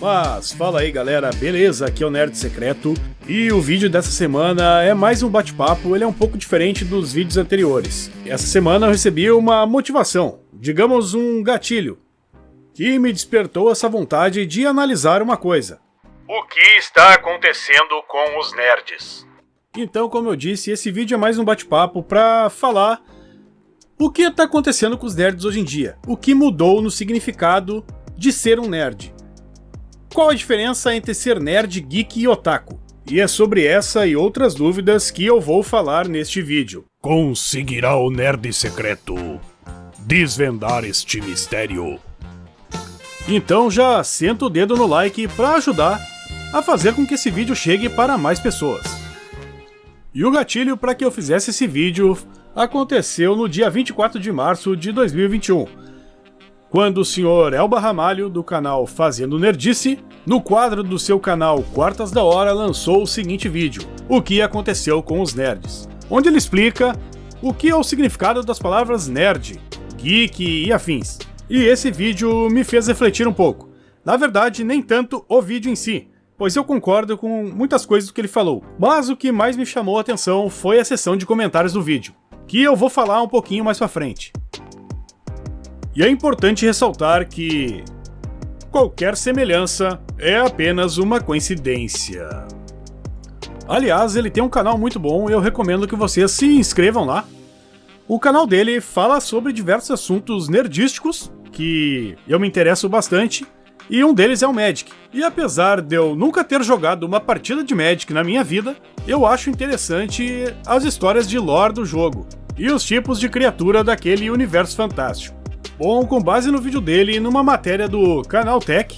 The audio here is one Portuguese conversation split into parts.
Mas fala aí galera, beleza? Aqui é o Nerd Secreto e o vídeo dessa semana é mais um bate-papo, ele é um pouco diferente dos vídeos anteriores. Essa semana eu recebi uma motivação, digamos um gatilho, que me despertou essa vontade de analisar uma coisa. O que está acontecendo com os nerds? Então, como eu disse, esse vídeo é mais um bate-papo pra falar o que está acontecendo com os nerds hoje em dia, o que mudou no significado de ser um nerd. Qual a diferença entre ser nerd, geek e otaku? E é sobre essa e outras dúvidas que eu vou falar neste vídeo. Conseguirá o Nerd Secreto desvendar este mistério? Então já senta o dedo no like para ajudar a fazer com que esse vídeo chegue para mais pessoas. E o gatilho para que eu fizesse esse vídeo aconteceu no dia 24 de março de 2021. Quando o senhor Elba Ramalho, do canal Fazendo Nerdice, no quadro do seu canal Quartas da Hora, lançou o seguinte vídeo, O que aconteceu com os nerds, onde ele explica o que é o significado das palavras nerd, geek e afins. E esse vídeo me fez refletir um pouco. Na verdade, nem tanto o vídeo em si, pois eu concordo com muitas coisas do que ele falou, mas o que mais me chamou a atenção foi a seção de comentários do vídeo, que eu vou falar um pouquinho mais pra frente. E é importante ressaltar que qualquer semelhança é apenas uma coincidência. Aliás, ele tem um canal muito bom e eu recomendo que vocês se inscrevam lá. O canal dele fala sobre diversos assuntos nerdísticos, que eu me interesso bastante, e um deles é o Magic. E apesar de eu nunca ter jogado uma partida de Magic na minha vida, eu acho interessante as histórias de lore do jogo, e os tipos de criatura daquele universo fantástico. Bom, com base no vídeo dele e numa matéria do Canal Tech,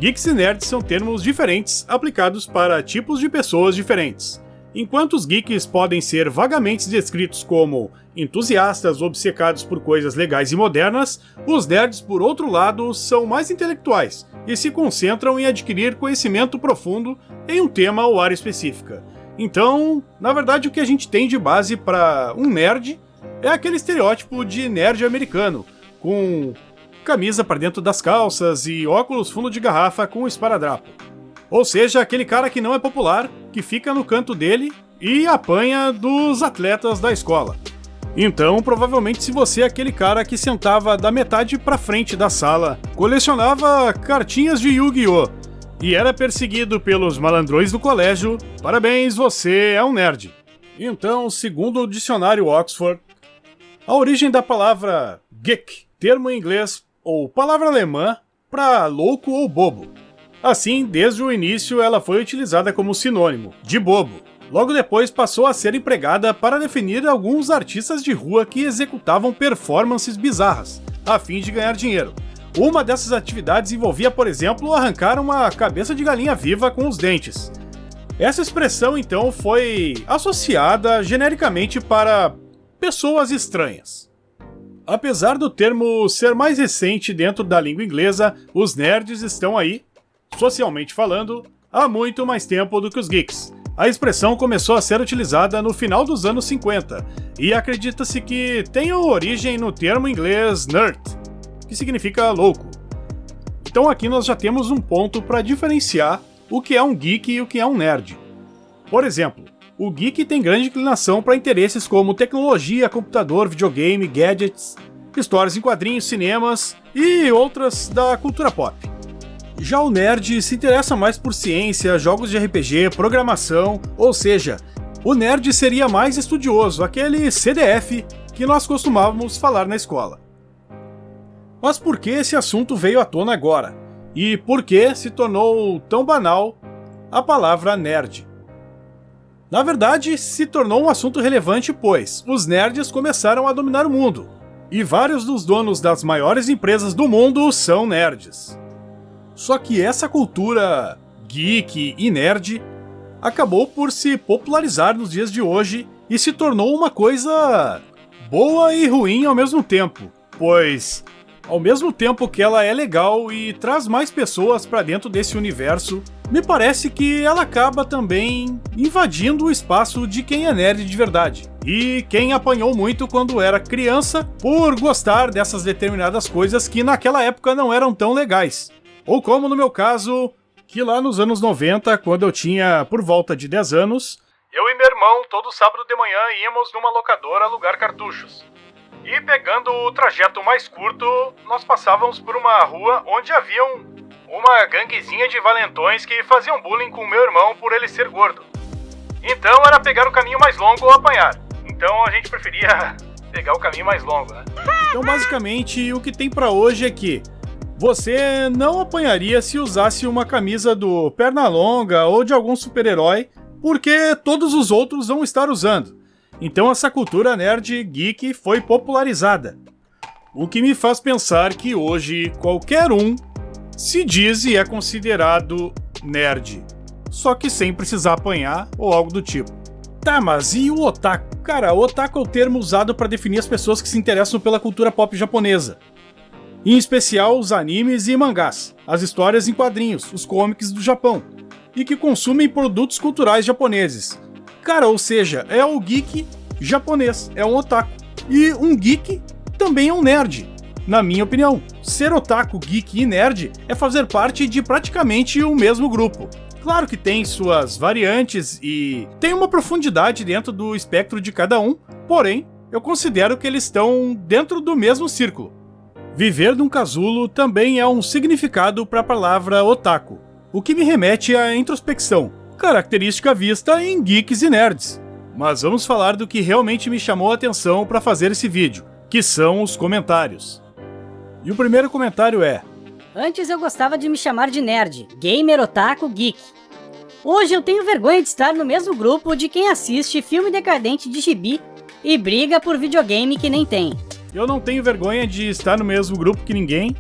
geeks e nerds são termos diferentes aplicados para tipos de pessoas diferentes. Enquanto os geeks podem ser vagamente descritos como entusiastas obcecados por coisas legais e modernas, os nerds, por outro lado, são mais intelectuais e se concentram em adquirir conhecimento profundo em um tema ou área específica. Então, na verdade, o que a gente tem de base para um nerd é aquele estereótipo de nerd americano, com camisa para dentro das calças e óculos fundo de garrafa com esparadrapo. Ou seja, aquele cara que não é popular, que fica no canto dele e apanha dos atletas da escola. Então, provavelmente, se você é aquele cara que sentava da metade para frente da sala, colecionava cartinhas de Yu-Gi-Oh! E era perseguido pelos malandrões do colégio, parabéns, você é um nerd. Então, segundo o dicionário Oxford, a origem da palavra geek, termo em inglês ou palavra alemã para louco ou bobo. Assim, desde o início ela foi utilizada como sinônimo de bobo. Logo depois passou a ser empregada para definir alguns artistas de rua que executavam performances bizarras, a fim de ganhar dinheiro. Uma dessas atividades envolvia, por exemplo, arrancar uma cabeça de galinha viva com os dentes. Essa expressão então foi associada genericamente para pessoas estranhas. Apesar do termo ser mais recente dentro da língua inglesa, os nerds estão aí, socialmente falando, há muito mais tempo do que os geeks. A expressão começou a ser utilizada no final dos anos 50, e acredita-se que tenha origem no termo inglês nerd, que significa louco. Então aqui nós já temos um ponto para diferenciar o que é um geek e o que é um nerd. Por exemplo, o geek tem grande inclinação para interesses como tecnologia, computador, videogame, gadgets, histórias em quadrinhos, cinemas e outras da cultura pop. Já o nerd se interessa mais por ciência, jogos de RPG, programação, ou seja, o nerd seria mais estudioso, aquele CDF que nós costumávamos falar na escola. Mas por que esse assunto veio à tona agora? E por que se tornou tão banal a palavra nerd? Na verdade, se tornou um assunto relevante pois os nerds começaram a dominar o mundo, e vários dos donos das maiores empresas do mundo são nerds. Só que essa cultura geek e nerd acabou por se popularizar nos dias de hoje e se tornou uma coisa boa e ruim ao mesmo tempo, pois ao mesmo tempo que ela é legal e traz mais pessoas para dentro desse universo, me parece que ela acaba também invadindo o espaço de quem é nerd de verdade. E quem apanhou muito quando era criança por gostar dessas determinadas coisas que naquela época não eram tão legais. Ou como no meu caso, que lá nos anos 90, quando eu tinha por volta de 10 anos, eu e meu irmão, todo sábado de manhã, íamos numa locadora alugar cartuchos. E pegando o trajeto mais curto, nós passávamos por uma rua onde havia uma ganguezinha de valentões que faziam bullying com meu irmão por ele ser gordo. Então era pegar o caminho mais longo ou apanhar. Então a gente preferia pegar o caminho mais longo, né? Então basicamente o que tem pra hoje é que você não apanharia se usasse uma camisa do Pernalonga ou de algum super-herói, porque todos os outros vão estar usando. Então essa cultura nerd geek foi popularizada. O que me faz pensar que hoje qualquer um se diz e é considerado nerd. Só que sem precisar apanhar ou algo do tipo. Tá, mas e o otaku? Cara, o otaku é o termo usado para definir as pessoas que se interessam pela cultura pop japonesa. Em especial os animes e mangás, as histórias em quadrinhos, os comics do Japão. E que consumem produtos culturais japoneses. Cara, ou seja, é o geek japonês, é um otaku. E um geek também é um nerd, na minha opinião. Ser otaku, geek e nerd é fazer parte de praticamente o mesmo grupo. Claro que tem suas variantes e tem uma profundidade dentro do espectro de cada um, porém, eu considero que eles estão dentro do mesmo círculo. Viver num casulo também é um significado para a palavra otaku, o que me remete à introspecção, característica vista em geeks e nerds. Mas vamos falar do que realmente me chamou a atenção para fazer esse vídeo, que são os comentários. E o primeiro comentário é: antes eu gostava de me chamar de nerd, gamer, otaku, geek. Hoje eu tenho vergonha de estar no mesmo grupo de quem assiste filme decadente de gibi e briga por videogame que nem tem. Eu não tenho vergonha de estar no mesmo grupo que ninguém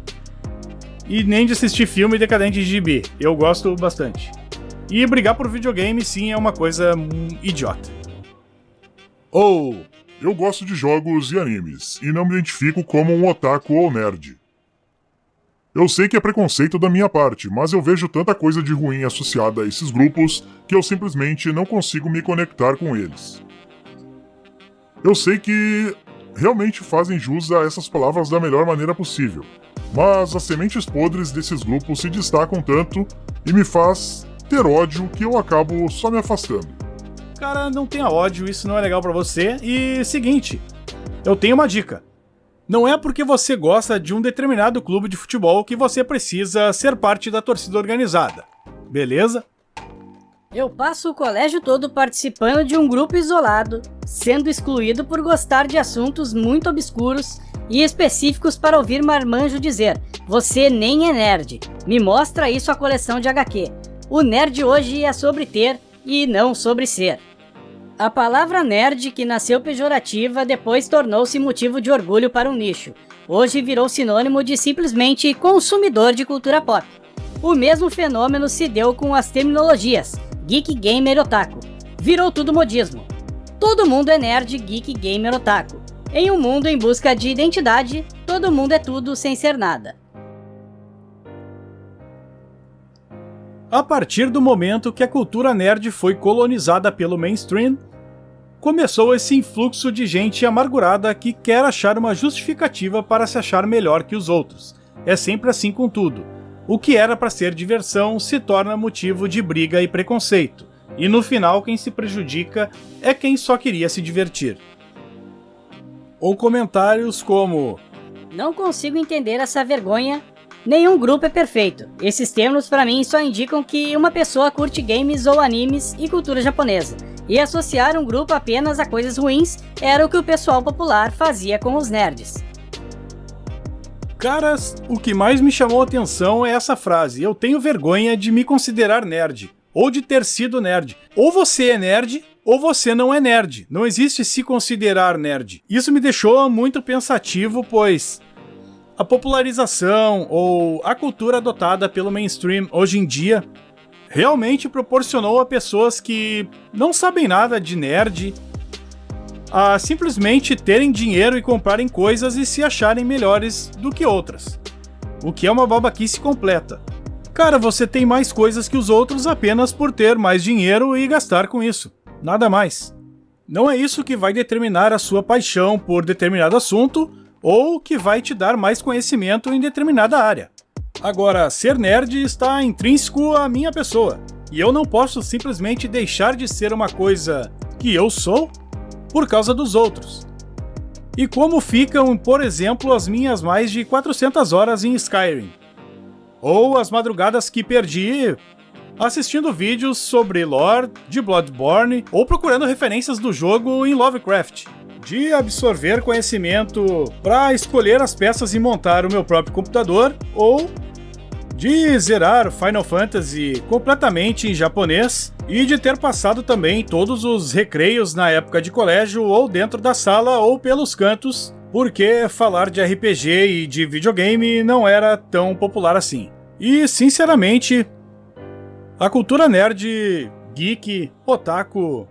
e nem de assistir filme decadente de gibi. Eu gosto bastante. E brigar por videogame, sim, é uma coisa idiota. Eu gosto de jogos e animes, e não me identifico como um otaku ou nerd. Eu sei que é preconceito da minha parte, mas eu vejo tanta coisa de ruim associada a esses grupos que eu simplesmente não consigo me conectar com eles. Eu sei que realmente fazem jus a essas palavras da melhor maneira possível, mas as sementes podres desses grupos se destacam tanto e me faz ter ódio que eu acabo só me afastando. Cara, não tenha ódio, isso não é legal pra você. E seguinte, eu tenho uma dica. Não é porque você gosta de um determinado clube de futebol que você precisa ser parte da torcida organizada, beleza? Eu passo o colégio todo participando de um grupo isolado, sendo excluído por gostar de assuntos muito obscuros e específicos para ouvir marmanjo dizer: você nem é nerd, me mostra isso a coleção de HQ. O nerd hoje é sobre ter e não sobre ser. A palavra nerd, que nasceu pejorativa, depois tornou-se motivo de orgulho para um nicho. Hoje virou sinônimo de simplesmente consumidor de cultura pop. O mesmo fenômeno se deu com as terminologias geek, gamer, otaku. Virou tudo modismo. Todo mundo é nerd, geek, gamer, otaku. Em um mundo em busca de identidade, todo mundo é tudo sem ser nada. A partir do momento que a cultura nerd foi colonizada pelo mainstream, começou esse influxo de gente amargurada que quer achar uma justificativa para se achar melhor que os outros. É sempre assim com tudo. O que era para ser diversão se torna motivo de briga e preconceito. E no final quem se prejudica é quem só queria se divertir. Ou comentários como: não consigo entender essa vergonha. Nenhum grupo é perfeito. Esses termos pra mim só indicam que uma pessoa curte games ou animes e cultura japonesa. E associar um grupo apenas a coisas ruins era o que o pessoal popular fazia com os nerds. Caras, o que mais me chamou a atenção é essa frase: eu tenho vergonha de me considerar nerd, ou de ter sido nerd. Ou você é nerd, ou você não é nerd. Não existe se considerar nerd. Isso me deixou muito pensativo, pois a popularização ou a cultura adotada pelo mainstream hoje em dia realmente proporcionou a pessoas que não sabem nada de nerd a simplesmente terem dinheiro e comprarem coisas e se acharem melhores do que outras. O que é uma babaquice completa. Cara, você tem mais coisas que os outros apenas por ter mais dinheiro e gastar com isso. Nada mais. Não é isso que vai determinar a sua paixão por determinado assunto ou que vai te dar mais conhecimento em determinada área. Agora, ser nerd está intrínseco à minha pessoa, e eu não posso simplesmente deixar de ser uma coisa que eu sou por causa dos outros. E como ficam, por exemplo, as minhas mais de 400 horas em Skyrim? Ou as madrugadas que perdi assistindo vídeos sobre lore de Bloodborne ou procurando referências do jogo em Lovecraft? De absorver conhecimento para escolher as peças e montar o meu próprio computador, ou de zerar Final Fantasy completamente em japonês e de ter passado também todos os recreios na época de colégio ou dentro da sala ou pelos cantos, porque falar de RPG e de videogame não era tão popular assim. E, sinceramente, a cultura nerd, geek, otaku,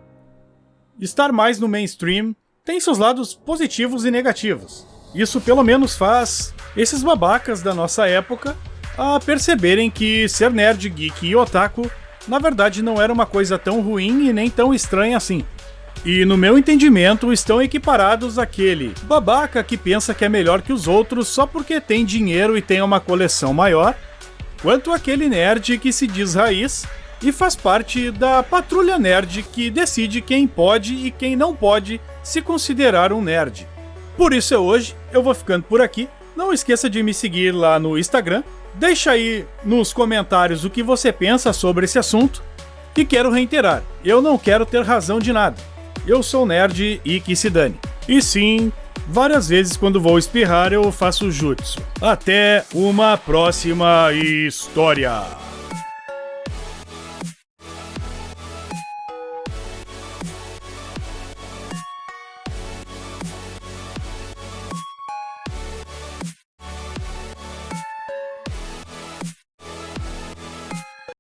estar mais no mainstream tem seus lados positivos e negativos. Isso pelo menos faz esses babacas da nossa época a perceberem que ser nerd, geek e otaku na verdade não era uma coisa tão ruim e nem tão estranha assim. E no meu entendimento estão equiparados àquele babaca que pensa que é melhor que os outros só porque tem dinheiro e tem uma coleção maior, quanto aquele nerd que se diz raiz e faz parte da patrulha nerd que decide quem pode e quem não pode se considerar um nerd. Por isso hoje eu vou ficando por aqui. Não esqueça de me seguir lá no Instagram. Deixa aí nos comentários o que você pensa sobre esse assunto. E quero reiterar, eu não quero ter razão de nada. Eu sou nerd e que se dane. E sim, várias vezes quando vou espirrar eu faço jutsu. Até uma próxima história!